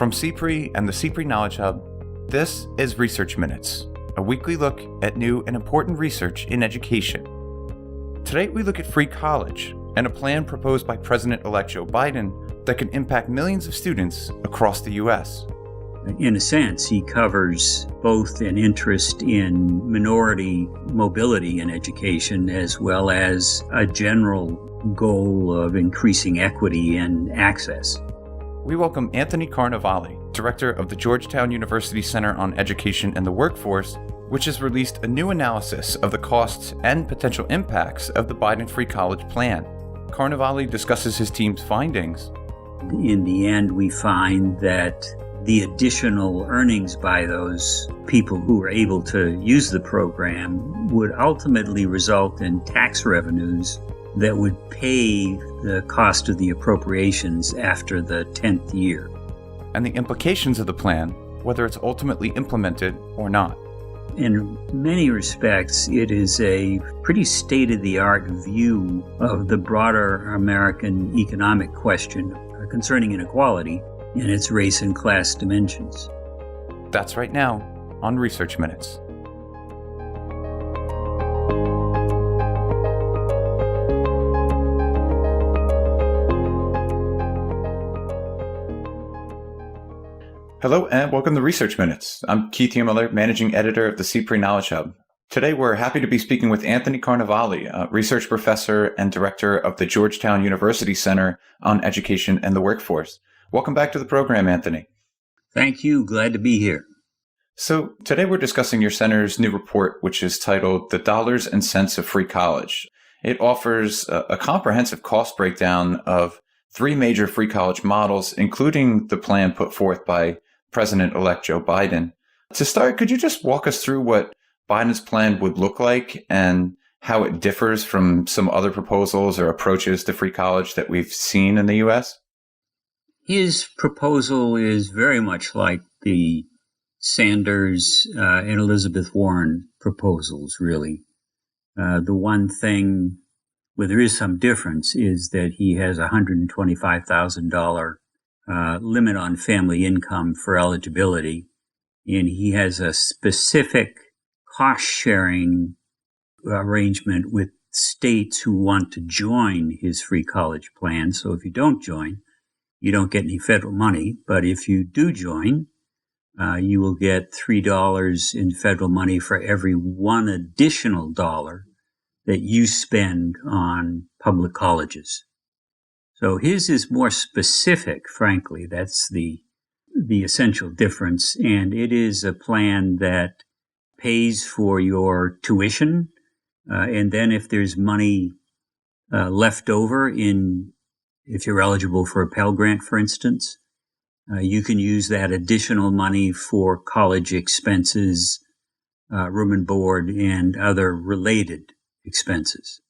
From CPRE and the CPRE Knowledge Hub, this is Research Minutes, a weekly look at new and important research in education. Today we look at free college and a plan proposed by President-elect Joe Biden that can impact millions of students across the U.S. In a sense, he covers both an interest in minority mobility in education as well as a general goal of increasing equity and access. We welcome Anthony Carnevale, Director of the Georgetown University Center on Education and the Workforce, which has released a new analysis of the costs and potential impacts of the Biden free college plan. Carnevale discusses his team's findings. In the end, we find that the additional earnings by those people who are able to use the program would ultimately result in tax revenues that would pay the cost of the appropriations after the 10th year. And the implications of the plan, whether it's ultimately implemented or not. In many respects, it is a pretty state-of-the-art view of the broader American economic question concerning inequality in its race and class dimensions. That's right now on Research Minutes. Hello and welcome to Research Minutes. I'm Keith Heumiller, Managing Editor of the CPRE Knowledge Hub. Today we're happy to be speaking with Anthony Carnevale, a research professor and director of the Georgetown University Center on Education and the Workforce. Welcome back to the program, Anthony. Thank you. Glad to be here. So today we're discussing your center's new report, which is titled The Dollars and Cents of Free College. It offers a comprehensive cost breakdown of three major free college models, including the plan put forth by President-elect Joe Biden. To start, could you just walk us through what Biden's plan would look like and how it differs from some other proposals or approaches to free college that we've seen in the U.S.? His proposal is very much like the Sanders and Elizabeth Warren proposals, really. The one thing where there is some difference is that he has a $125,000 limit on family income for eligibility, and he has a specific cost-sharing arrangement with states who want to join his free college plan. So if you don't join, you don't get any federal money, but if you do join, you will get $3 in federal money for every one additional dollar that you spend on public colleges. So his is more specific, frankly. That's the essential difference. And it is a plan that pays for your tuition. And then if there's money left over if you're eligible for a Pell Grant, for instance, you can use that additional money for college expenses, room and board, and other related expenses.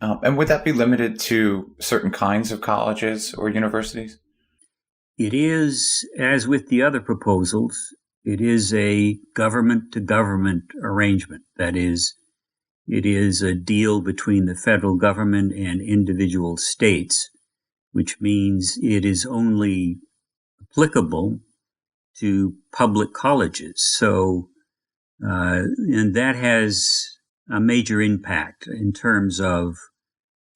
And would that be limited to certain kinds of colleges or universities? It is, as with the other proposals, it is a government-to-government arrangement. That is, it is a deal between the federal government and individual states, which means it is only applicable to public colleges. So, and that has a major impact in terms of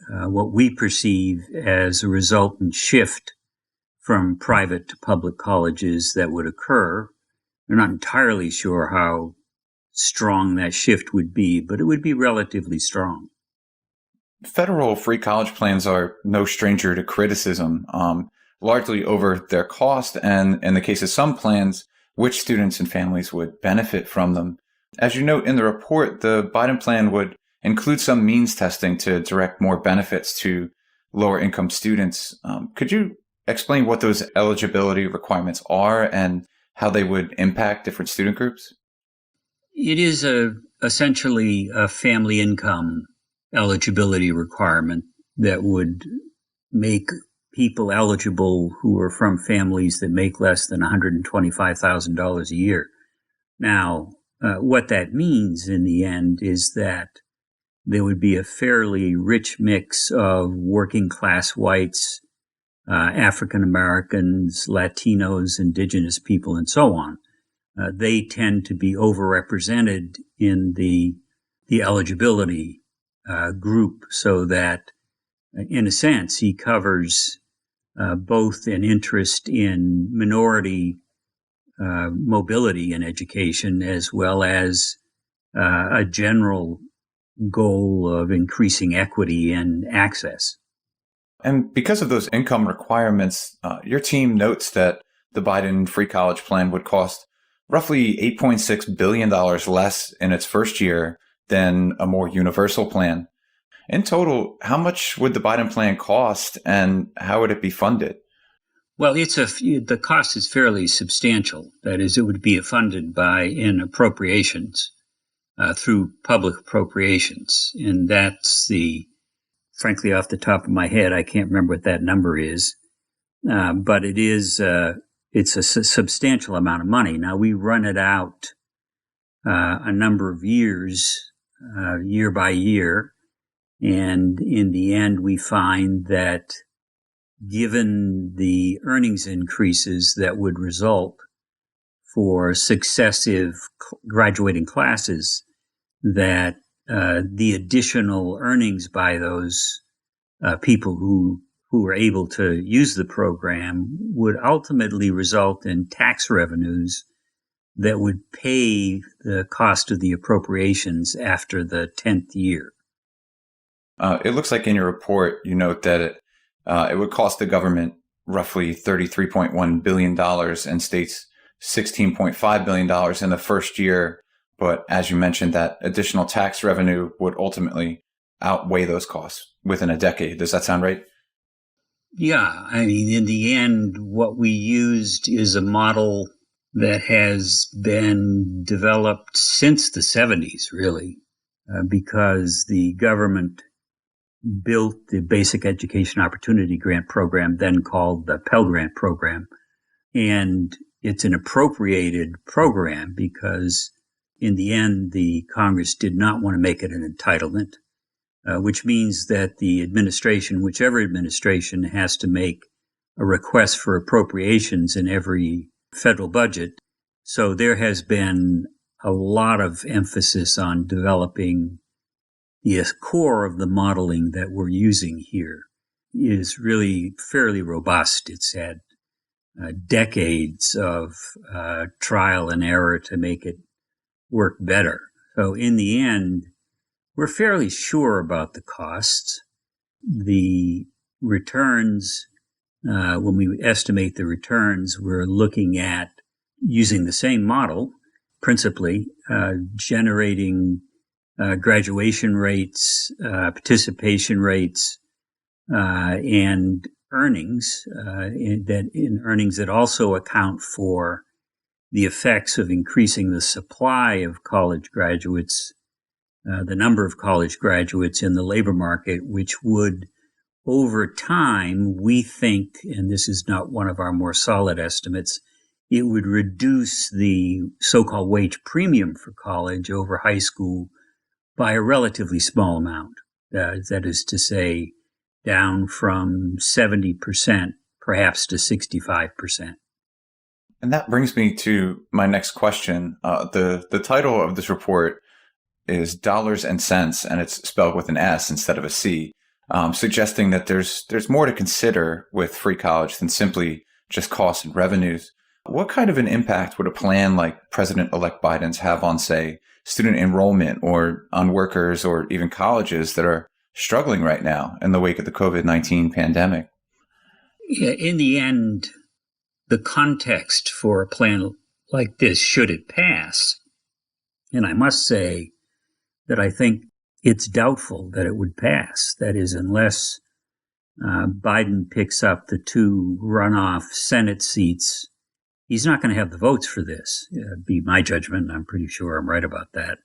what we perceive as a resultant shift from private to public colleges that would occur. We're not entirely sure how strong that shift would be, but it would be relatively strong. Federal free college plans are no stranger to criticism, largely over their cost and, in the case of some plans, which students and families would benefit from them. As you note in the report, the Biden plan would include some means testing to direct more benefits to lower income students. Could you explain what those eligibility requirements are and how they would impact different student groups? It is essentially a family income eligibility requirement that would make people eligible who are from families that make less than $125,000 a year. Now, what that means in the end is that there would be a fairly rich mix of working class whites, African Americans, Latinos, indigenous people, and so on. They tend to be overrepresented in the eligibility group, so that, in a sense, he covers both an interest in minority mobility in education as well as a general goal of increasing equity and access. And because of those income requirements, your team notes that the Biden free college plan would cost roughly $8.6 billion less in its first year than a more universal plan. In total, how much would the Biden plan cost and how would it be funded? Well, the cost is fairly substantial. That is, it would be funded in appropriations through public appropriations. And that's frankly, off the top of my head, I can't remember what that number is. But it's a substantial amount of money. Now, we run it out a number of years, year by year. And in the end, we find that given the earnings increases that would result for successive graduating classes, that the additional earnings by those people who are able to use the program would ultimately result in tax revenues that would pay the cost of the appropriations after the 10th year. It looks like in your report, you note that it would cost the government roughly $33.1 billion and states $16.5 billion in the first year. But as you mentioned, that additional tax revenue would ultimately outweigh those costs within a decade. Does that sound right? Yeah. I mean, in the end, what we used is a model that has been developed since the 70s, really, because the government built the Basic Education Opportunity Grant Program, then called the Pell Grant Program. And it's an appropriated program because in the end, the Congress did not want to make it an entitlement, which means that the administration, whichever administration, has to make a request for appropriations in every federal budget. So there has been a lot of emphasis on developing the core of the modeling that we're using here is really fairly robust. It's had decades of trial and error to make it work better. So in the end, we're fairly sure about the costs. The returns, when we estimate the returns, we're looking at using the same model, principally generating graduation rates, participation rates, and earnings, earnings that also account for the effects of increasing the supply of college graduates, the number of college graduates in the labor market, which would, over time, we think, and this is not one of our more solid estimates, it would reduce the so-called wage premium for college over high school by a relatively small amount. That is to say, down from 70% perhaps to 65%. And that brings me to my next question. The title of this report is Dollars and Cents, and it's spelled with an S instead of a C, suggesting that there's more to consider with free college than simply just costs and revenues. What kind of an impact would a plan like President-elect Biden's have on, say, student enrollment or on workers or even colleges that are struggling right now in the wake of the COVID-19 pandemic? Yeah, in the end, the context for a plan like this, should it pass, and I must say that I think it's doubtful that it would pass. That is, unless Biden picks up the 2 runoff Senate seats, he's not going to have the votes for this, be my judgment. I'm pretty sure I'm right about that.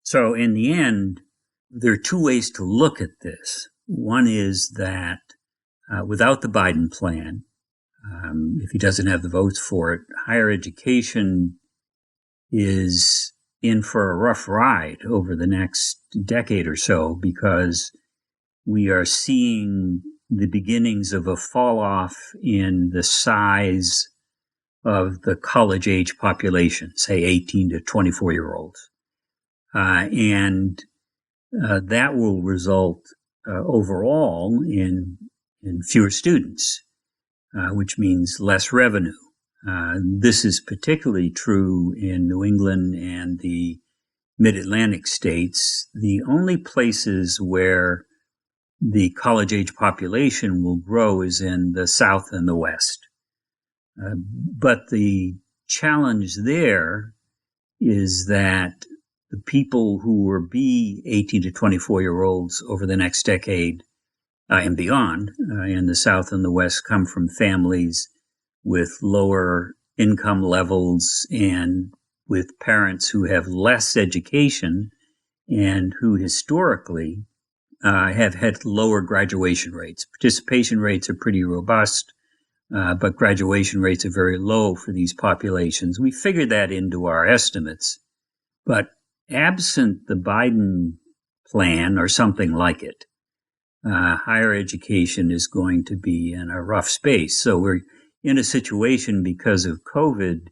So in the end, there are 2 ways to look at this. One is that without the Biden plan, if he doesn't have the votes for it, higher education is in for a rough ride over the next decade or so, because we are seeing the beginnings of a fall off in the size of the college-age population, say 18 to 24-year-olds. And that will result overall in fewer students, which means less revenue. This is particularly true in New England and the Mid-Atlantic states, the only places where the college-age population will grow is in the South and the West. But the challenge there is that the people who will be 18 to 24-year-olds over the next decade and beyond in the South and the West come from families with lower income levels and with parents who have less education and who historically have had lower graduation rates. Participation rates are pretty robust, but graduation rates are very low for these populations. We figured that into our estimates, but absent the Biden plan or something like it, higher education is going to be in a rough space. So we're in a situation because of COVID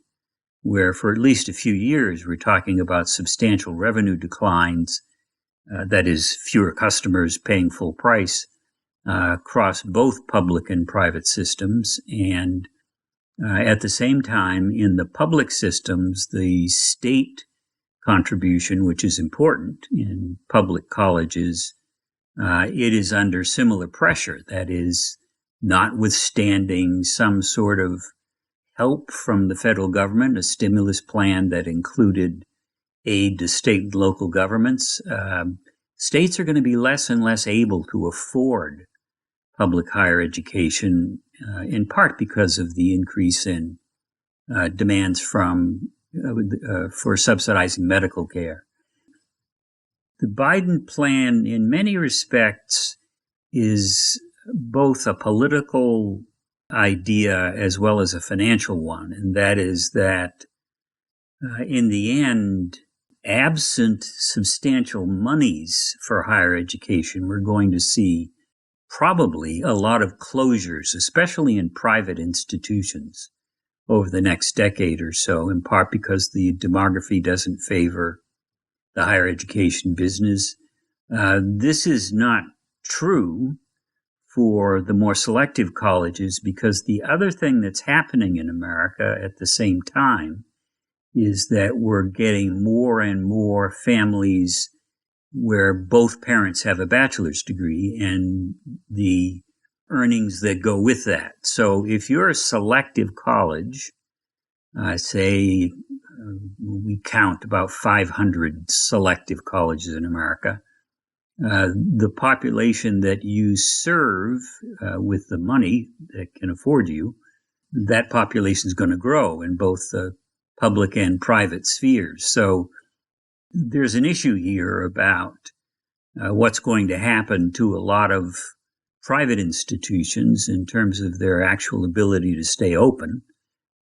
where for at least a few years we're talking about substantial revenue declines, that is, fewer customers paying full price across both public and private systems. And at the same time, in the public systems, the state contribution, which is important in public colleges, it is under similar pressure. That is, notwithstanding some sort of help from the federal government, a stimulus plan that included aid to state and local governments, states are going to be less and less able to afford public higher education, in part because of the increase in demands for subsidizing medical care. The Biden plan, in many respects, is both a political idea as well as a financial one, and that is that in the end, absent substantial monies for higher education, we're going to see probably a lot of closures, especially in private institutions, over the next decade or so, in part because the demography doesn't favor the higher education business. This is not true for the more selective colleges, because the other thing that's happening in America at the same time is that we're getting more and more families where both parents have a bachelor's degree and the earnings that go with that. So if you're a selective college, say we count about 500 selective colleges in America, the population that you serve with the money that can afford you, that population is going to grow in both the public and private spheres. So there's an issue here about what's going to happen to a lot of private institutions in terms of their actual ability to stay open.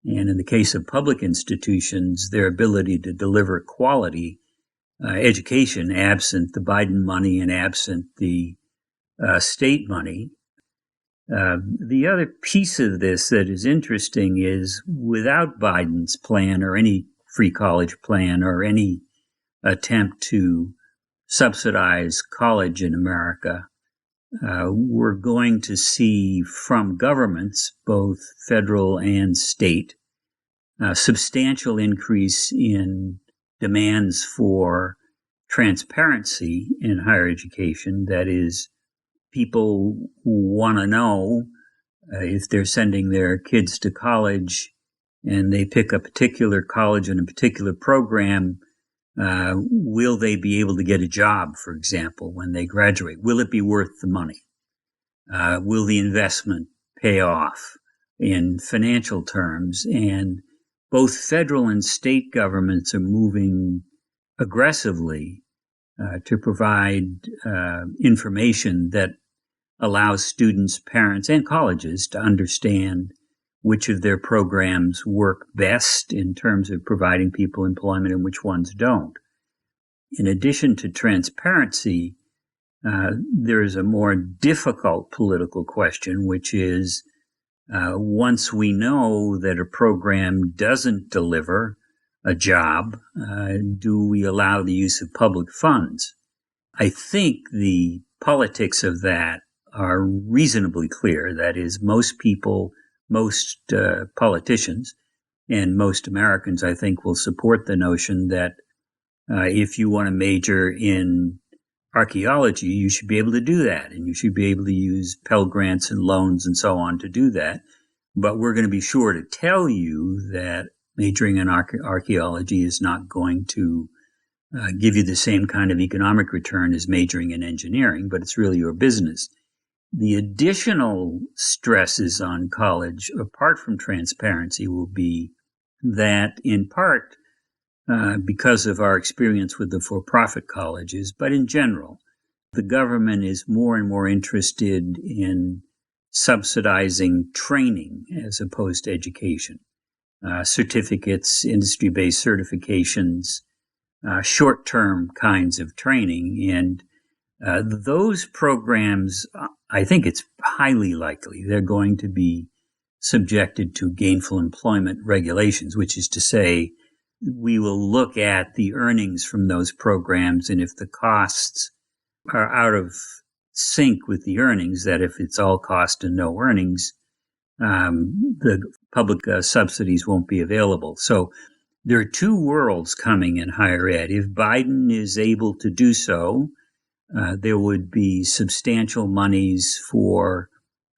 And in the case of public institutions, their ability to deliver quality education, absent the Biden money and absent the state money. The other piece of this that is interesting is without Biden's plan or any free college plan or any attempt to subsidize college in America, we're going to see from governments, both federal and state, a substantial increase in demands for transparency in higher education. That is, people who want to know if they're sending their kids to college and they pick a particular college and a particular program, will they be able to get a job, for example, when they graduate? Will it be worth the money? Will the investment pay off in financial terms? And both federal and state governments are moving aggressively to provide information that allows students, parents, and colleges to understand which of their programs work best in terms of providing people employment and which ones don't. In addition to transparency, There is a more difficult political question, which is once we know that a program doesn't deliver a job, do we allow the use of public funds? I think the politics of that are reasonably clear. That is, most people, most politicians, and most Americans, I think, will support the notion that if you want to major in archaeology, you should be able to do that, and you should be able to use Pell Grants and loans and so on to do that. But we're going to be sure to tell you that majoring in archaeology is not going to give you the same kind of economic return as majoring in engineering, but it's really your business. The additional stresses on college, apart from transparency, will be that in part because of our experience with the for-profit colleges, but in general, the government is more and more interested in subsidizing training as opposed to education. Certificates, industry-based certifications, short-term kinds of training. And those programs, I think it's highly likely they're going to be subjected to gainful employment regulations, which is to say, we will look at the earnings from those programs, and if the costs are out of sync with the earnings, that if it's all cost and no earnings, the public subsidies won't be available. So there are two worlds coming in higher ed. If Biden is able to do so, there would be substantial monies for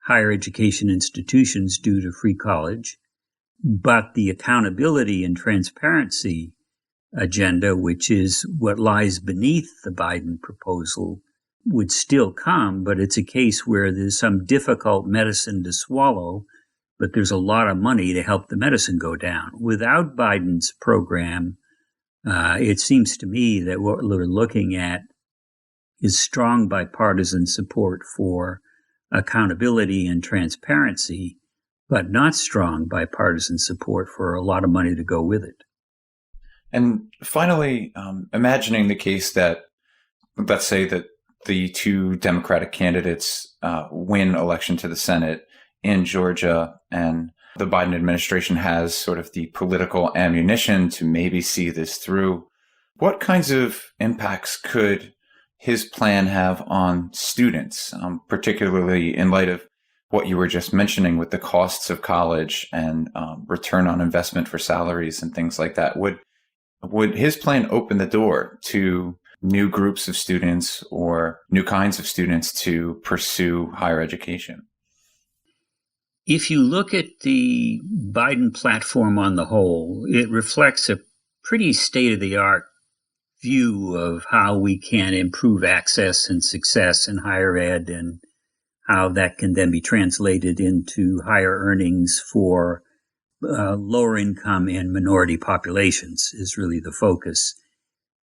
higher education institutions due to free college. But the accountability and transparency agenda, which is what lies beneath the Biden proposal, would still come, but it's a case where there's some difficult medicine to swallow, but there's a lot of money to help the medicine go down. Without Biden's program, it seems to me that what we're looking at is strong bipartisan support for accountability and transparency, but not strong bipartisan support for a lot of money to go with it. And finally, imagining the case that, let's say that the two Democratic candidates win election to the Senate in Georgia, and the Biden administration has sort of the political ammunition to maybe see this through, what kinds of impacts could his plan have on students, particularly in light of what you were just mentioning with the costs of college and return on investment for salaries and things like that? Would his plan open the door to new groups of students or new kinds of students to pursue higher education? If you look at the Biden platform on the whole, it reflects a pretty state-of-the-art view of how we can improve access and success in higher ed and how that can then be translated into higher earnings for lower income and minority populations is really the focus.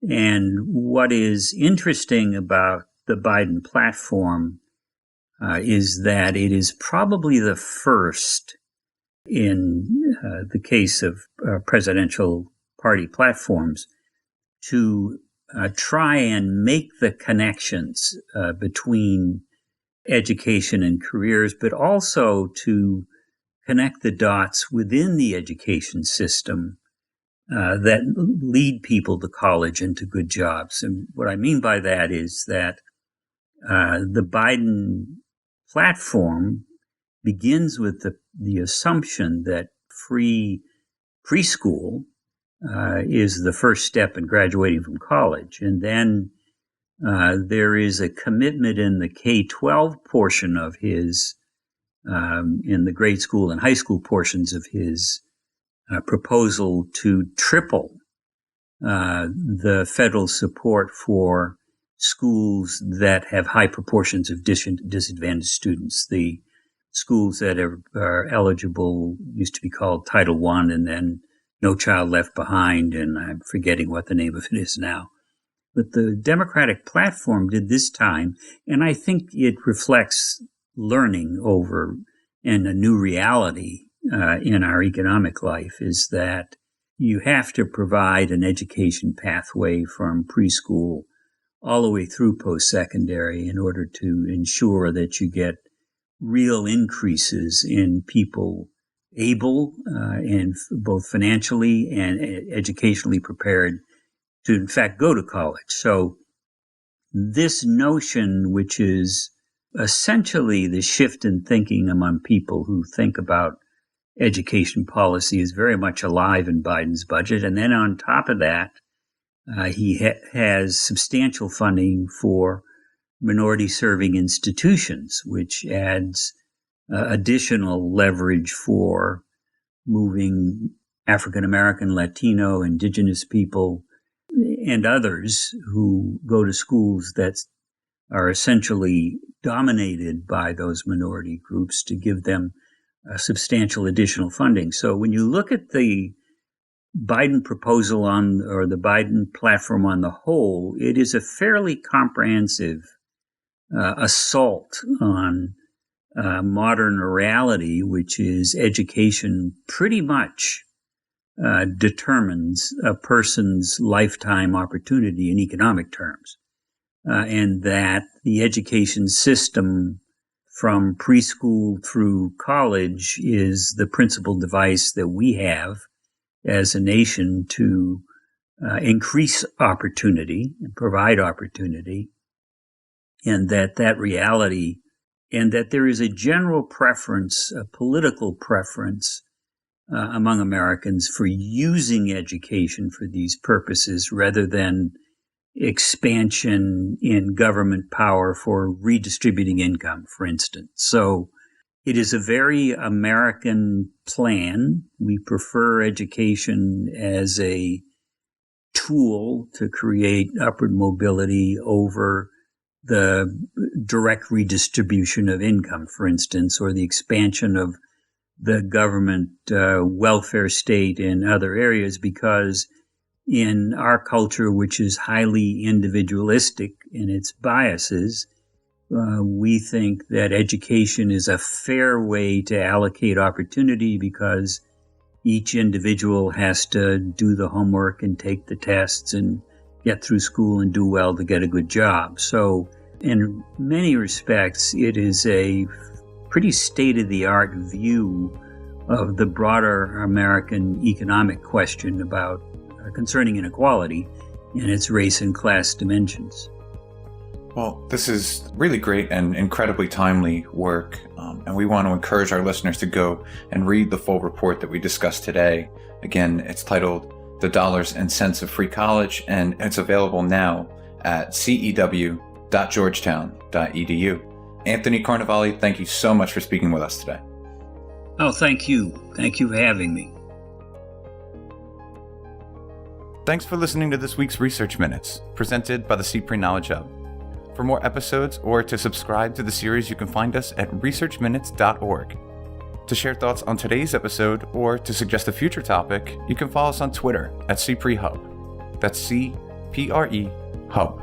And what is interesting about the Biden platform is that it is probably the first in the case of presidential party platforms to try and make the connections between education and careers, but also to connect the dots within the education system that lead people to college and to good jobs. And what I mean by that is that the Biden platform begins with the assumption that free preschool is the first step in graduating from college. And then there is a commitment in the K-12 portion of his, in the grade school and high school portions of his proposal to triple the federal support for schools that have high proportions of disadvantaged students. The schools that are eligible used to be called Title I, and then No Child Left Behind, and I'm forgetting what the name of it is now. But the Democratic platform did this time, and I think it reflects learning over and a new reality in our economic life, is that you have to provide an education pathway from preschool all the way through post-secondary in order to ensure that you get real increases in people able and both financially and educationally prepared to, in fact, go to college. So this notion, which is essentially the shift in thinking among people who think about education policy, is very much alive in Biden's budget. And then on top of that, he has substantial funding for minority-serving institutions, which adds additional leverage for moving African-American, Latino, indigenous people, and others who go to schools that are essentially dominated by those minority groups to give them substantial additional funding. So when you look at the Biden proposal or the Biden platform on the whole, it is a fairly comprehensive assault on modern reality, which is education pretty much determines a person's lifetime opportunity in economic terms, and that the education system from preschool through college is the principal device that we have as a nation to increase opportunity and provide opportunity, and that reality, and that there is a general preference, a political preference among Americans for using education for these purposes rather than expansion in government power for redistributing income, for instance. So it is a very American plan. We prefer education as a tool to create upward mobility over the direct redistribution of income, for instance, or the expansion of the government welfare state in other areas, because in our culture, which is highly individualistic in its biases, we think that education is a fair way to allocate opportunity because each individual has to do the homework and take the tests and get through school and do well to get a good job. So in many respects, it is a pretty state-of-the-art view of the broader American economic question about concerning inequality and its race and class dimensions. Well, this is really great and incredibly timely work, and we want to encourage our listeners to go and read the full report that we discussed today. Again, it's titled The Dollars and Cents of Free College, and it's available now at cew.georgetown.edu. Anthony Carnevale, thank you so much for speaking with us today. Oh, thank you. Thank you for having me. Thanks for listening to this week's Research Minutes, presented by the CPRE Knowledge Hub. For more episodes or to subscribe to the series, you can find us at researchminutes.org. To share thoughts on today's episode or to suggest a future topic, you can follow us on Twitter at CPRE Hub. That's CPRE Hub.